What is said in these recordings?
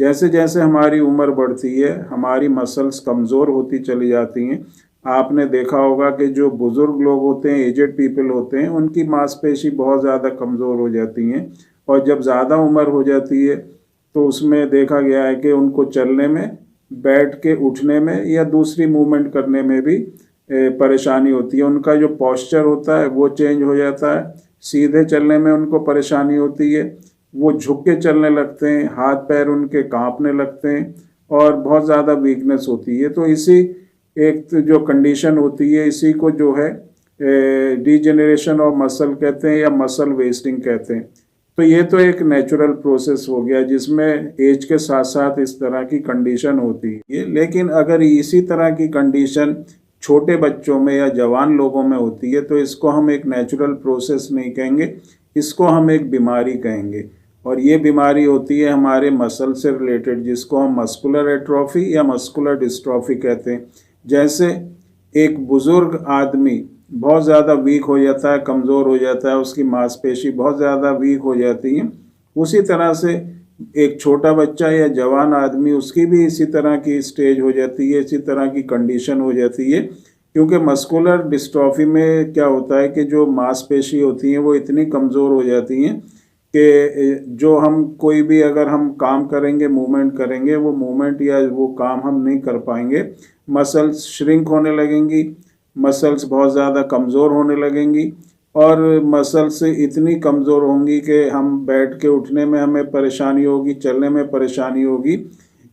जैसे जैसे हमारी उम्र बढ़ती है हमारी मसल्स कमज़ोर होती चली जाती हैं। आपने देखा होगा कि जो बुज़ुर्ग लोग होते हैं, एजेड पीपल होते हैं, उनकी मांसपेशी बहुत ज़्यादा कमज़ोर हो जाती हैं। और जब ज़्यादा उम्र हो जाती है तो उसमें देखा गया है कि उनको चलने में, बैठ के उठने में या दूसरी मूवमेंट करने में भी परेशानी होती है। उनका जो पोस्चर होता है वो चेंज हो जाता है, सीधे चलने में उनको परेशानी होती है, वो झुक के चलने लगते हैं, हाथ पैर उनके कांपने लगते हैं और बहुत ज़्यादा वीकनेस होती है। तो इसी एक तो जो कंडीशन होती है इसी को जो है डीजेनरेशन ऑफ मसल कहते हैं या मसल वेस्टिंग कहते हैं। तो ये तो एक नेचुरल प्रोसेस हो गया जिसमें एज के साथ साथ इस तरह की कंडीशन होती है। लेकिन अगर इसी तरह की कंडीशन छोटे बच्चों में या जवान लोगों में होती है तो इसको हम एक नेचुरल प्रोसेस नहीं कहेंगे, इसको हम एक बीमारी कहेंगे। और ये बीमारी होती है हमारे मसल से रिलेटेड, जिसको हम मस्कुलर एट्रोफी या मस्कुलर डिस्ट्रॉफी कहते हैं। जैसे एक बुजुर्ग आदमी बहुत ज़्यादा वीक हो जाता है, कमज़ोर हो जाता है, उसकी मांसपेशी बहुत ज़्यादा वीक हो जाती है, उसी तरह से एक छोटा बच्चा या जवान आदमी उसकी भी इसी तरह की स्टेज हो जाती है, इसी तरह की कंडीशन हो जाती है। क्योंकि मस्कुलर डिस्ट्रॉफी में क्या होता है कि जो मांसपेशी होती हैं वो इतनी कमज़ोर हो जाती हैं कि जो हम कोई भी अगर हम काम करेंगे, मूवमेंट करेंगे, वो मूवमेंट या वो काम हम नहीं कर पाएंगे। मसल्स श्रिंक होने लगेंगी, मसल्स बहुत ज़्यादा कमज़ोर होने लगेंगी और मसल्स इतनी कमज़ोर होंगी कि हम बैठ के उठने में हमें परेशानी होगी, चलने में परेशानी होगी।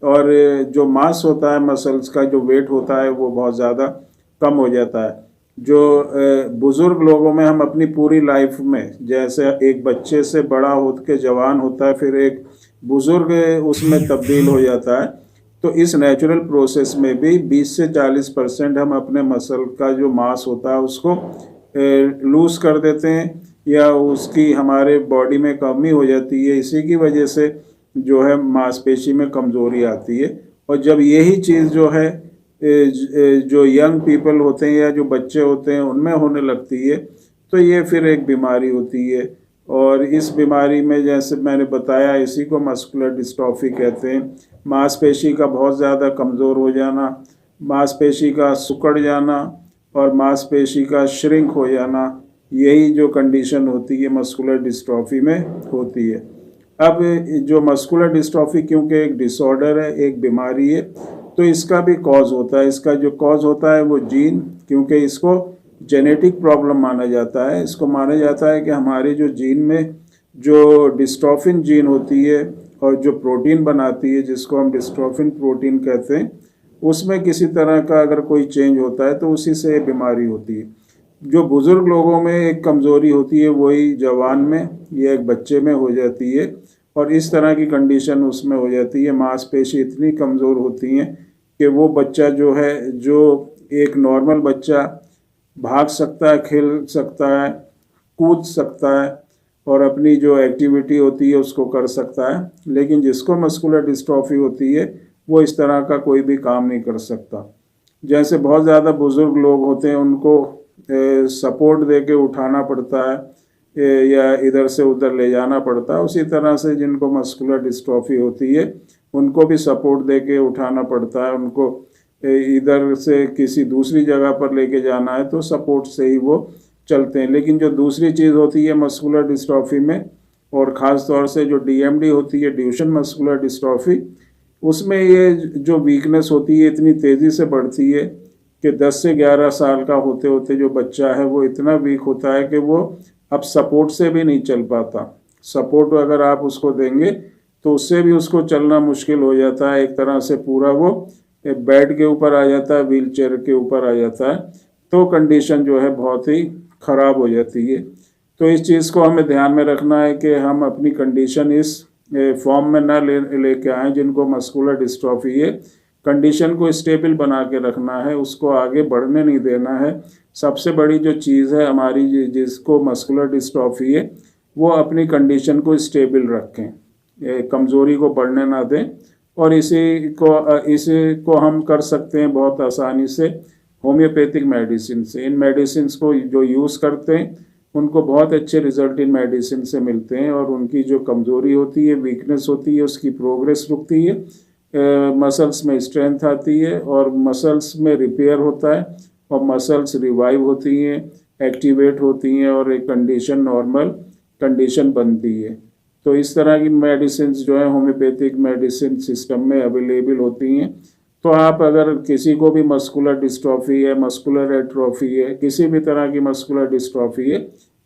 और जो मास होता है मसल्स का, जो वेट होता है वो बहुत ज़्यादा कम हो जाता है। जो बुज़ुर्ग लोगों में हम अपनी पूरी लाइफ में, जैसे एक बच्चे से बड़ा होकर के जवान होता है फिर एक बुज़ुर्ग उसमें तब्दील हो जाता है, तो इस नेचुरल प्रोसेस में भी 20 से 40% हम अपने मसल का जो मास होता है उसको लूज़ कर देते हैं या उसकी हमारे बॉडी में कमी हो जाती है। इसी की वजह से जो है मांसपेशी में कमज़ोरी आती है। और जब यही चीज़ जो है जो यंग पीपल होते हैं या जो बच्चे होते हैं उनमें होने लगती है तो ये फिर एक बीमारी होती है। और इस बीमारी में जैसे मैंने बताया इसी को मस्कुलर डिस्ट्रॉफी कहते हैं। मांसपेशी का बहुत ज़्यादा कमज़ोर हो जाना, मांसपेशी का सिकुड़ जाना और मांसपेशी का श्रिंक हो जाना, यही जो कंडीशन होती है मस्कुलर डिस्ट्रॉफी में होती है। अब जो मस्कुलर डिस्ट्रॉफी क्योंकि एक डिसऑर्डर है, एक बीमारी है, तो इसका भी कॉज होता है। इसका जो कॉज होता है वो जीन, क्योंकि इसको जेनेटिक प्रॉब्लम माना जाता है। इसको माना जाता है कि हमारे जो जीन में जो डिस्ट्रोफिन जीन होती है और जो प्रोटीन बनाती है जिसको हम डिस्ट्रोफिन प्रोटीन कहते हैं, उसमें किसी तरह का अगर कोई चेंज होता है तो उसी से ये बीमारी होती है। जो बुज़ुर्ग लोगों में एक कमज़ोरी होती है वही जवान में या एक बच्चे में हो जाती है और इस तरह की कंडीशन उसमें हो जाती है। मांसपेशी इतनी कमज़ोर होती हैं कि वो बच्चा जो है, जो एक नॉर्मल बच्चा भाग सकता है, खेल सकता है, कूद सकता है और अपनी जो एक्टिविटी होती है उसको कर सकता है, लेकिन जिसको मस्कुलर डिस्ट्रॉफी होती है वो इस तरह का कोई भी काम नहीं कर सकता। जैसे बहुत ज़्यादा बुज़ुर्ग लोग होते हैं उनको सपोर्ट दे के उठाना पड़ता है या इधर से उधर ले जाना पड़ता है, उसी तरह से जिनको मस्कुलर डिस्ट्रॉफी होती है उनको भी सपोर्ट दे के उठाना पड़ता है। उनको इधर से किसी दूसरी जगह पर लेके जाना है तो सपोर्ट से ही वो चलते हैं। लेकिन जो दूसरी चीज़ होती है मस्कुलर डिस्ट्रॉफी में, और ख़ास तौर से जो डीएमडी होती है, ड्यूशेन मस्कुलर डिस्ट्रॉफी, उसमें ये जो वीकनेस होती है इतनी तेज़ी से बढ़ती है कि 10 से 11 साल का होते होते जो बच्चा है वो इतना वीक होता है कि वो अब सपोर्ट से भी नहीं चल पाता। सपोर्ट अगर आप उसको देंगे तो उससे भी उसको चलना मुश्किल हो जाता है। एक तरह से पूरा वो बेड के ऊपर आ जाता है, व्हील चेयर के ऊपर आ जाता है, तो कंडीशन जो है बहुत ही ख़राब हो जाती है। तो इस चीज़ को हमें ध्यान में रखना है कि हम अपनी कंडीशन इस फॉर्म में ना लेके आएँ जिनको मस्कुलर डिस्ट्रॉफी है। कंडीशन को स्टेबल बना के रखना है, उसको आगे बढ़ने नहीं देना है। सबसे बड़ी जो चीज़ है हमारी जिसको मस्कुलर डिस्ट्रॉफी है वो अपनी कंडीशन को स्टेबल रखें, कमज़ोरी को बढ़ने ना दें। और इसी को हम कर सकते हैं बहुत आसानी से होम्योपैथिक मेडिसिन से। इन मेडिसिन को जो यूज़ करते हैं उनको बहुत अच्छे रिजल्ट इन मेडिसिन से मिलते हैं और उनकी जो कमज़ोरी होती है, वीकनेस होती है, उसकी प्रोग्रेस रुकती है, मसल्स में स्ट्रेंथ आती है और मसल्स में रिपेयर होता है और मसल्स रिवाइव होती हैं, एक्टिवेट होती हैं और एक कंडीशन नॉर्मल कंडीशन बनती है। तो इस तरह की मेडिसिन जो है होम्योपैथिक मेडिसिन सिस्टम में अवेलेबल होती हैं। तो आप अगर किसी को भी मस्कुलर डिस्ट्रॉफी है, मस्कुलर एट्रोफी है, किसी भी तरह की मस्कुलर डिस्ट्रॉफी है,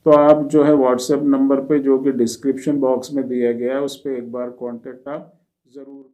तो आप जो है व्हाट्सएप नंबर पे जो कि डिस्क्रिप्शन बॉक्स में दिया गया है उस पर एक बार कांटेक्ट आप ज़रूर करें।